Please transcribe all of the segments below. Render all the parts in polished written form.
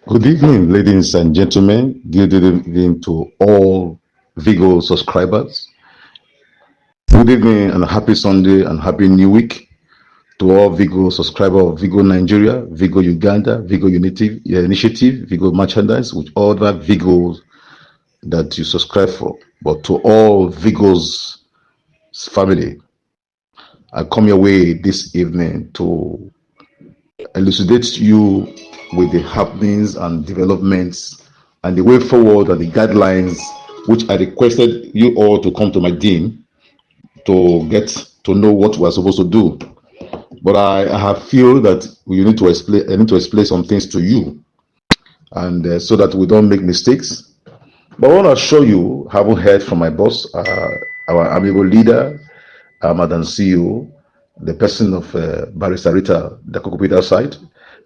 Good evening, ladies and gentlemen. Good evening to all Vigo subscribers. Good evening and happy Sunday and happy new week to all Vigo subscribers of Vigo Nigeria, Vigo Uganda, Vigo Unity Initiative, Vigo Merchandise, with all the Vigos that you subscribe for. But to all Vigos family, I come your way this evening to elucidate you with the happenings and developments and the way forward and the guidelines which I requested you all to come to my team to get to know what we're supposed to do. But I have feel that we need to explain. I need to explain some things to you, and so that we don't make mistakes. But I want to assure you, having heard from my boss, our amiable leader, Madam CEO, the person of Barrister Rita, the Kokopita side,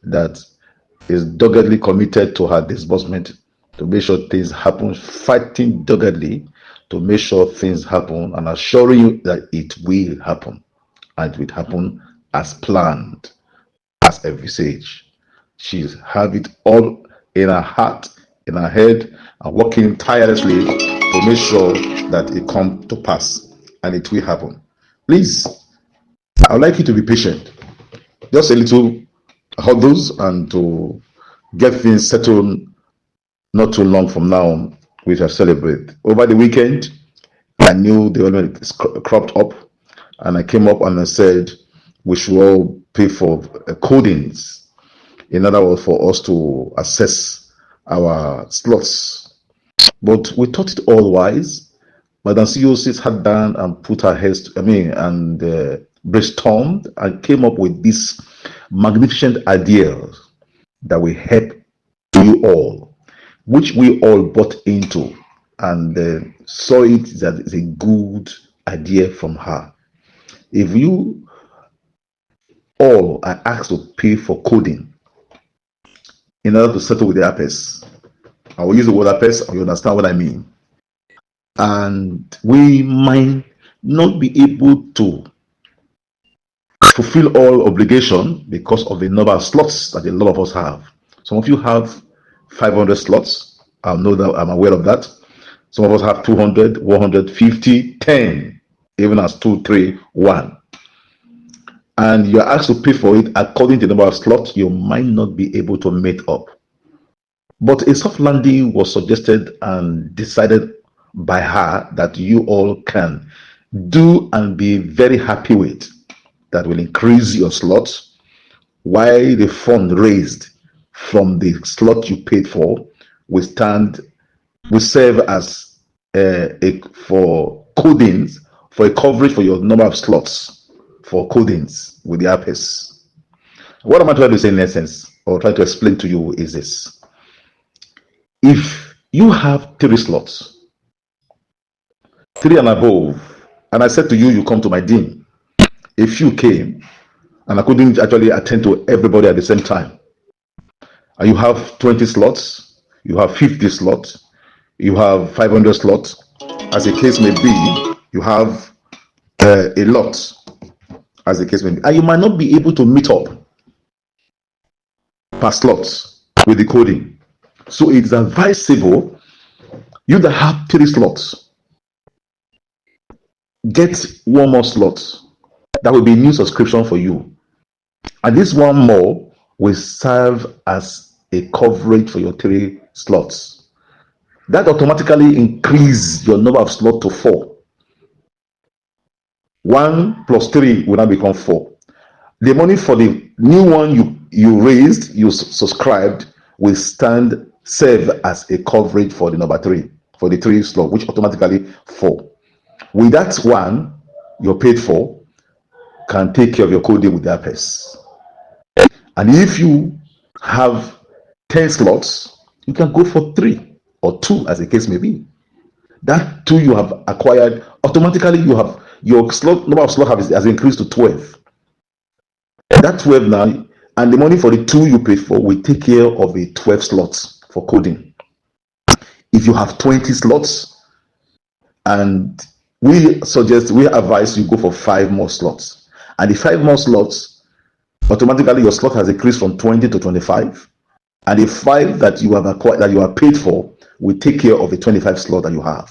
that is doggedly committed to her disbursement to make sure things happen, fighting doggedly to make sure things happen, and assuring you that it will happen, and it will happen as planned, as envisaged. She's have it all in her heart, in her head, and working tirelessly to make sure that it come to pass, and it will happen. Please, I would like you to be patient, just a little hurdles, and to get things settled not too long from now, we shall celebrate. Over the weekend, I knew the element cropped up, and I came up and I said we should all pay for codings. In other words, for us to assess our slots. But we thought it all wise. Madam CEO sat down and put her heads, and brainstormed and came up with this magnificent idea that will help you all, which we all bought into, and saw it that it's a good idea from her. If you all are asked to pay for coding in order to settle with the APES, I will use the word APES, and you understand what I mean. And we might not be able to fulfill all obligation because of the number of slots that a lot of us have. Some of you have 500 slots. I know that, I'm aware of that. Some of us have 200, 150, 10, even as 2, 3, 1. And you're asked to pay for it according to the number of slots you might not be able to meet up. But a soft landing was suggested and decided by her that you all can do and be very happy with, that will increase your slots, while the fund raised from the slot you paid for will serve as for codings, for a coverage for your number of slots for codings with the APES. What am I trying to say in essence, or try to explain to you, is this: if you have 3 slots, 3 and above, and I said to you, you come to my team. If you came and I couldn't actually attend to everybody at the same time, and you have 20 slots, you have 50 slots, you have 500 slots, as the case may be, you have a lot, as the case may be, and you might not be able to meet up per slots with the coding. So it's advisable, you that have 3 slots, get 1 more slot. That will be a new subscription for you, and this 1 more will serve as a coverage for your 3 slots. That automatically increase your number of slots to 4. 1 plus 3 will now become 4. The money for the new one you raised, you subscribed, will serve as a coverage for the number 3, for the 3 slot, which automatically 4. With that one you're paid for, can take care of your coding with the APES. And if you have 10 slots, you can go for 3 or 2, as the case may be. That 2 you have acquired, automatically you have your slot number of slots has increased to 12. That 12 now, and the money for the 2 you paid for will take care of the 12 slots for coding. If you have 20 slots, and we advise you go for 5 more slots. And the 5 more slots, automatically your slot has increased from 20 to 25. And the 5 that you have acquired, that you are paid for, will take care of the 25 slot that you have.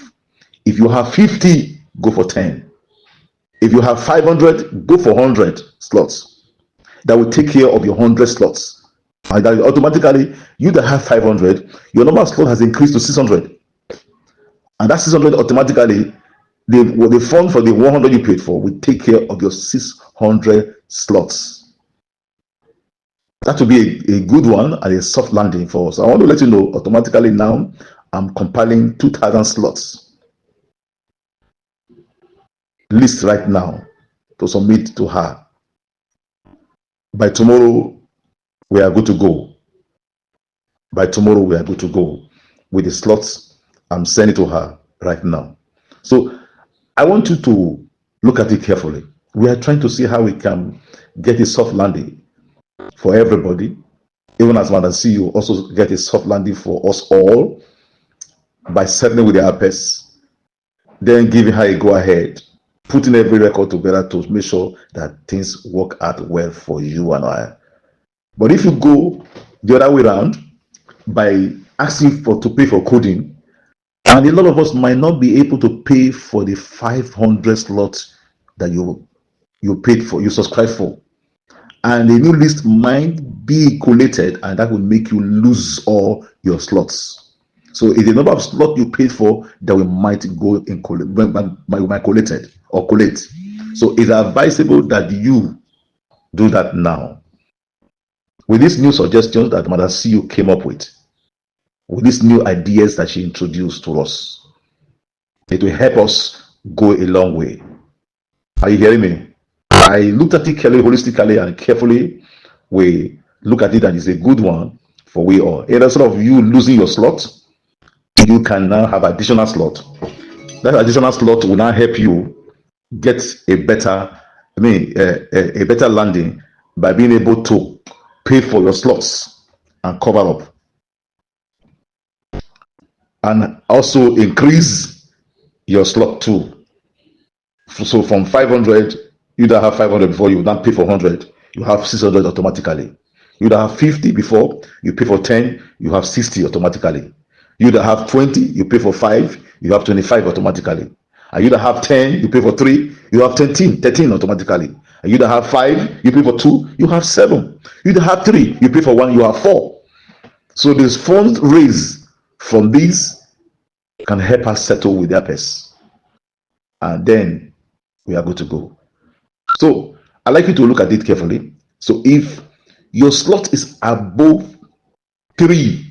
If you have 50, go for 10. If you have 500, go for 100 slots. That will take care of your 100 slots. And that automatically, you that have 500, your number of slot has increased to 600. And that 600 automatically, the fund for the 100 you paid for will take care of your 600 slots. That will be a good one and a soft landing for us. I want to let you know automatically now I'm compiling 2,000 slots list right now to submit to her. By tomorrow, we are good to go. By tomorrow, we are good to go with the slots I'm sending to her right now. So I want you to look at it carefully. We are trying to see how we can get a soft landing for everybody, even as Madam CEO also get a soft landing for us all by settling with the APES, then giving her a go ahead, putting every record together to make sure that things work out well for you and I. But if you go the other way around by asking to pay for coding, and a lot of us might not be able to pay for the 500 slots that you paid for, you subscribed for, and the new list might be collated, and that will make you lose all your slots. So it's the number of slots you paid for that we might go in collated or collate. So it's advisable that you do that now. With these new suggestions that Madam CEO came up with these new ideas that she introduced to us, it will help us go a long way. Are you hearing me? I looked at it holistically and carefully. We look at it and it's a good one for we all. Instead of you losing your slot, you can now have additional slot. That additional slot will now help you get a better, a better landing by being able to pay for your slots and cover up, and also increase your slot too. So from 500, you that have 500 before, you now pay for 100, you have 600 automatically. You that have 50 before, you pay for 10, you have 60 automatically. You that have 20, you pay for 5, you have 25 automatically. And you that have 10, you pay for 3, you have 13 automatically. And you that have 5, you pay for 2, you have 7. You that have 3, you pay for 1, you have 4. So these funds raised from these can help us settle with their pets. And then we are good to go. So I'd like you to look at it carefully. So if your slot is above 3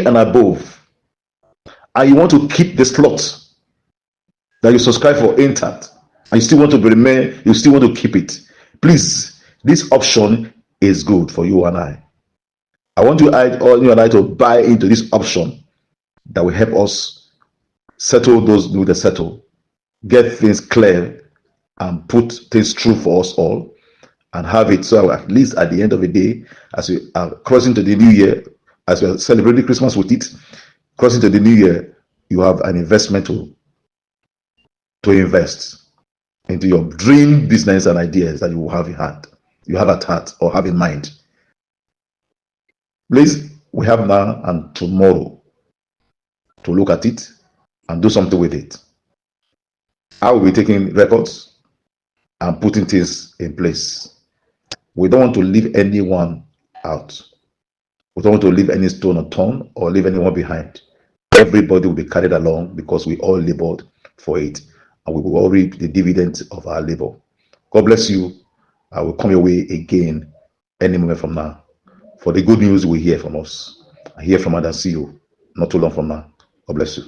and above, and you want to keep the slot that you subscribe for intact, and you still want to remain, you still want to keep it, please, this option is good for you and I. I want you and I to buy into this option that will help us settle those who settle, get things clear, and put things true for us all, and have it so at least at the end of the day, as we are crossing to the new year, as we are celebrating Christmas with it, crossing to the new year, you have an investment to invest into your dream business and ideas that you have at heart or have in mind. Please, we have now and tomorrow to look at it and do something with it. I will be taking records and putting things in place. We don't want to leave anyone out. We don't want to leave any stone unturned or leave anyone behind. Everybody will be carried along because we all labored for it, and we will all reap the dividends of our labor. God bless you. I will come your way again any moment from now. For the good news we hear from us. I hear from Madam CEO not too long from now. God bless you.